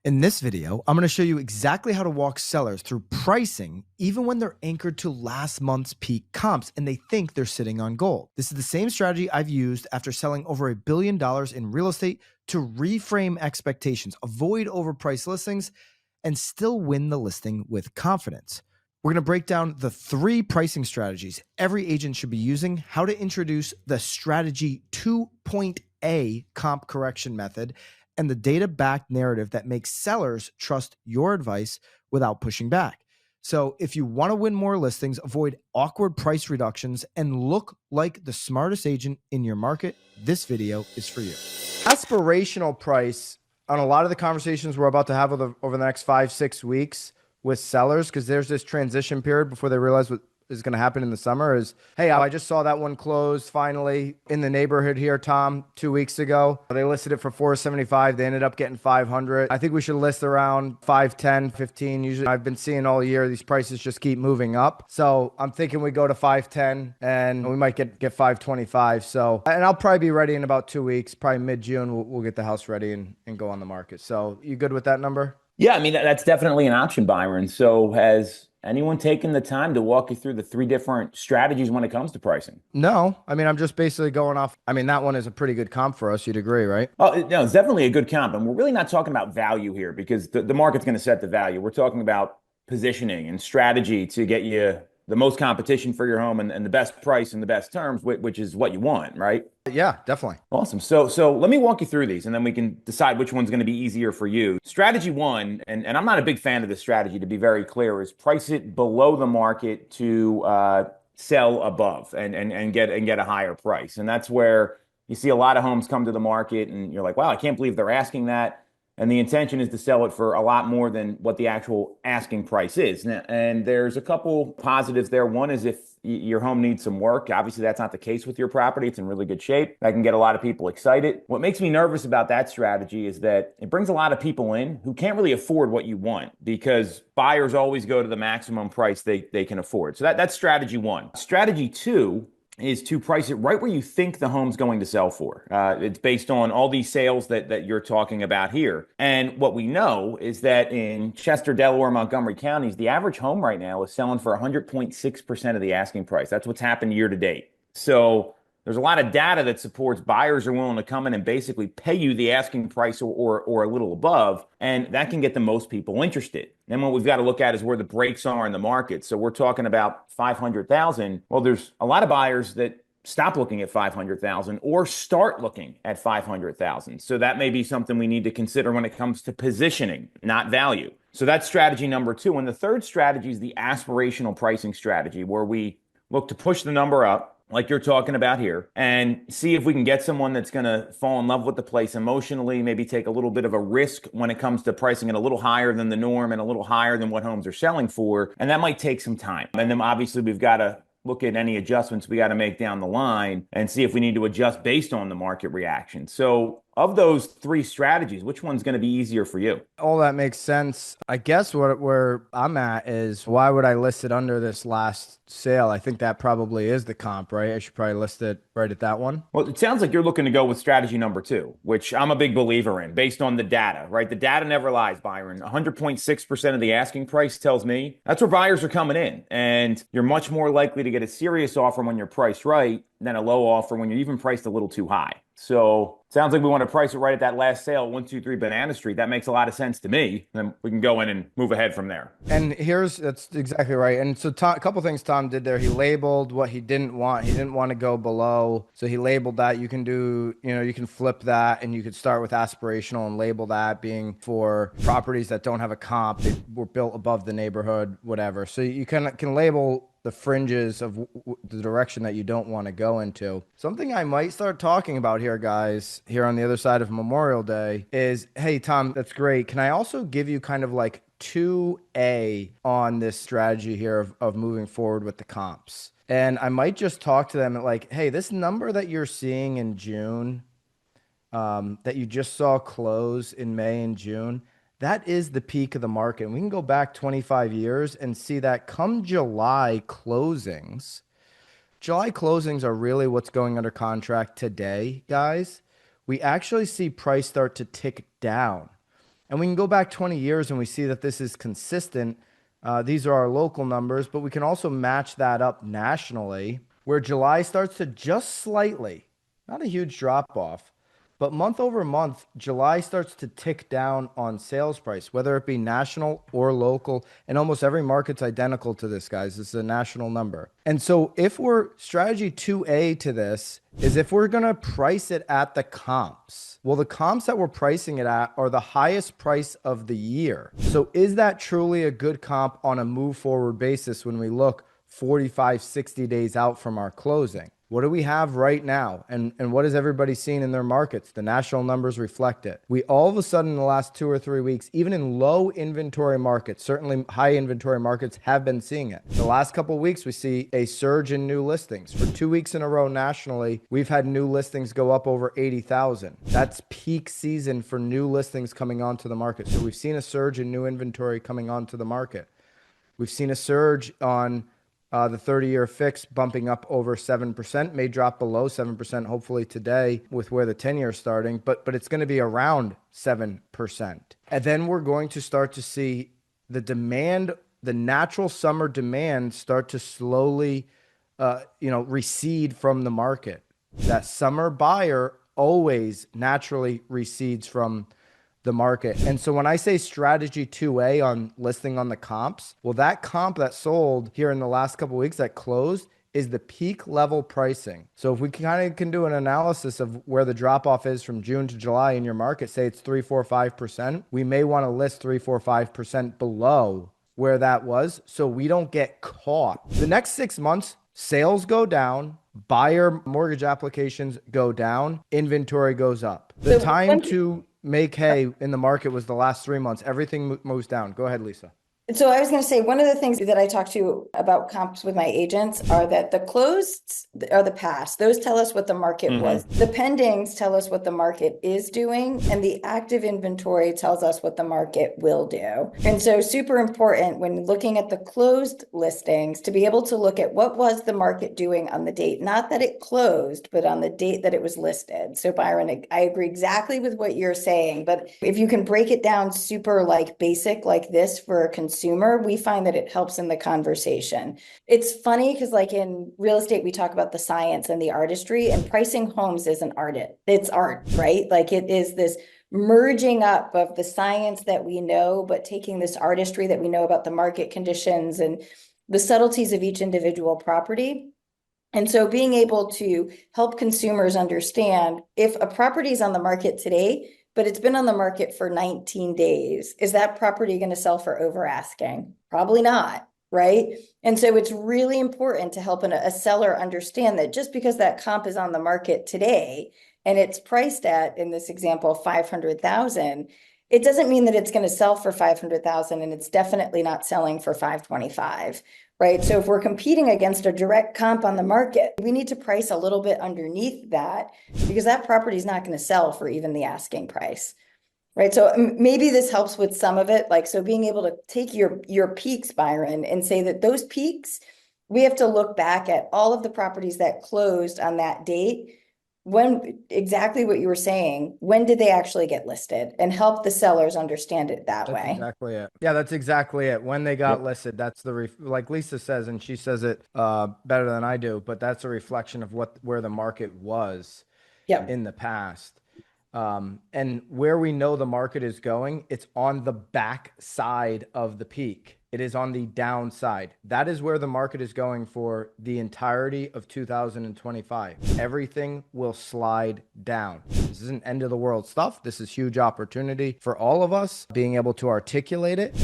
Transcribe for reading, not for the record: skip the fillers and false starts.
In this video, I'm going to show you exactly how to walk sellers through pricing even when they're anchored to last month's peak comps and they think they're sitting on gold. This is the same strategy I've used after selling over $1 billion in real estate to reframe expectations, avoid overpriced listings, and still win the listing with confidence. We're going to break down the 3 pricing strategies every agent should be using, how to introduce the strategy 2.A comp correction method, and the data-backed narrative that makes sellers trust your advice without pushing back. So if you want to win more listings, avoid awkward price reductions, and look like the smartest agent in your market, this video is for you. Aspirational price on a lot of the conversations we're about to have over the next 5-6 weeks with sellers, because there's this transition period before they realize what is going to happen in the summer is, hey, I just saw that one close finally in the neighborhood here, Tom, 2 weeks ago. They listed it for 475. They ended up getting 500. I think we should list around 510, 15. Usually I've been seeing all year, these prices just keep moving up. So I'm thinking we go to 510 and we might get 525. So, and I'll probably be ready in about 2 weeks, probably mid-June, we'll get the house ready and go on the market. So you good with that number? Yeah, I mean, that's definitely an option, Byron. So has anyone taken the time to walk you through the 3 different strategies when it comes to pricing? No, I mean, I'm just basically going off. I mean, that one is a pretty good comp for us. You'd agree, right? Oh, no, it's definitely a good comp. And we're really not talking about value here because the market's going to set the value. We're talking about positioning and strategy to get you the most competition for your home and the best price and the best terms, which is what you want, right? Yeah, definitely. Awesome. So let me walk you through these and then we can decide which one's going to be easier for you. Strategy one, and I'm not a big fan of this strategy to be very clear, is price it below the market to sell above and get a higher price. And that's where you see a lot of homes come to the market and you're like, wow, I can't believe they're asking that. And the intention is to sell it for a lot more than what the actual asking price is. And there's a couple positives there. One is if your home needs some work. Obviously, that's not the case with your property. It's in really good shape. That can get a lot of people excited. What makes me nervous about that strategy is that it brings a lot of people in who can't really afford what you want because buyers always go to the maximum price they can afford. So that's strategy one. Strategy two is to price it right where you think the home's going to sell for. It's based on all these sales that you're talking about here. And what we know is that in Chester, Delaware, Montgomery counties, the average home right now is selling for 100.6% of the asking price. That's what's happened year to date. So there's a lot of data that supports buyers are willing to come in and basically pay you the asking price or a little above, and that can get the most people interested. Then what we've got to look at is where the brakes are in the market. So we're talking about 500,000. Well, there's a lot of buyers that stop looking at 500,000 or start looking at 500,000. So that may be something we need to consider when it comes to positioning, not value. So that's strategy number two. And the third strategy is the aspirational pricing strategy, where we look to push the number up like you're talking about here, and see if we can get someone that's going to fall in love with the place emotionally, maybe take a little bit of a risk when it comes to pricing it a little higher than the norm and a little higher than what homes are selling for. And that might take some time. And then obviously we've got to look at any adjustments we got to make down the line and see if we need to adjust based on the market reaction. So of those 3 strategies, which one's going to be easier for you? All that makes sense. I guess where I'm at is, why would I list it under this last sale? I think that probably is the comp, right? I should probably list it right at that one. Well, it sounds like you're looking to go with strategy number 2, which I'm a big believer in based on the data, right? The data never lies, Byron. 100.6% of the asking price tells me that's where buyers are coming in. And you're much more likely to get a serious offer when you're priced right than a low offer when you're even priced a little too high. So sounds like we want to price it right at that last sale, 123 Banana Street. That makes a lot of sense to me. Then we can go in and move ahead from there. And that's exactly right. And so a couple things Tom did there. He labeled what he didn't want. He didn't want to go below. So he labeled that. You can do, you can flip that and you could start with aspirational and label that being for properties that don't have a comp. They were built above the neighborhood, whatever. So you can label the fringes of the direction that you don't want to go into. Something I might start talking about here, guys, here on the other side of Memorial Day is, hey, Tom, that's great. Can I also give you kind of like 2A on this strategy here of moving forward with the comps? And I might just talk to them like, hey, this number that you're seeing in June, that you just saw close in May and June, that is the peak of the market. And we can go back 25 years and see that come July closings are really what's going under contract today, guys. We actually see price start to tick down. And we can go back 20 years and we see that this is consistent. These are our local numbers, but we can also match that up nationally, where July starts to just slightly, not a huge drop off, but month over month, July starts to tick down on sales price, whether it be national or local. And almost every market's identical to this, guys. This is a national number. And so if we're strategy 2A to this is if we're going to price it at the comps. Well, the comps that we're pricing it at are the highest price of the year. So is that truly a good comp on a move forward basis when we look 45, 60 days out from our closing? What do we have right now? And what is everybody seeing in their markets? The national numbers reflect it. We all of a sudden in the last 2 or 3 weeks, even in low inventory markets, certainly high inventory markets have been seeing it. The last couple of weeks, we see a surge in new listings. For 2 weeks in a row nationally, we've had new listings go up over 80,000. That's peak season for new listings coming onto the market. So we've seen a surge in new inventory coming onto the market. We've seen a surge on the 30-year fix bumping up over 7%, may drop below 7% hopefully today with where the 10-year is starting, but it's going to be around 7%. And then we're going to start to see the demand, the natural summer demand start to slowly recede from the market. That summer buyer always naturally recedes from the market. And so when I say strategy 2A on listing on the comps, well, that comp that sold here in the last couple of weeks that closed is the peak level pricing. So if we kind of can do an analysis of where the drop off is from June to July in your market, say it's 3, 4, 5%, we may want to list 3, 4, 5% below where that was so we don't get caught. The next 6 months, sales go down, buyer mortgage applications go down, inventory goes up. The time to make hay in the market was the last 3 months. Everything moves down. Go ahead, Lisa. So I was going to say, one of the things that I talk to about comps with my agents are that the closed are the past. Those tell us what the market was. The pendings tell us what the market is doing, and the active inventory tells us what the market will do. And so super important when looking at the closed listings to be able to look at what was the market doing on the date, not that it closed, but on the date that it was listed. So Byron, I agree exactly with what you're saying, but if you can break it down super like basic like this for a consumer, we find that it helps in the conversation. It's funny because like in real estate, we talk about the science and the artistry, and pricing homes is an art. It's art, right? Like it is this merging up of the science that we know, but taking this artistry that we know about the market conditions and the subtleties of each individual property. And so being able to help consumers understand if a property is on the market today, but it's been on the market for 19 days. Is that property going to sell for over asking? Probably not, right? And so it's really important to help a seller understand that just because that comp is on the market today and it's priced at, in this example, 500,000, it doesn't mean that it's going to sell for 500,000, and it's definitely not selling for 525. Right. So if we're competing against a direct comp on the market, we need to price a little bit underneath that because that property is not going to sell for even the asking price. Right. So maybe this helps with some of it. Like, so being able to take your peaks, Byron, and say that those peaks, we have to look back at all of the properties that closed on that date. When exactly what you were saying, when did they actually get listed, and help the sellers understand it that way? Exactly it. Yeah, that's exactly it. When they got listed, that's like Lisa says, and she says it better than I do, but that's a reflection of where the market was in the past. And where we know the market is going, it's on the back side of the peak. It is on the downside. That is where the market is going for the entirety of 2025. Everything will slide down. This isn't end of the world stuff. This is huge opportunity for all of us being able to articulate it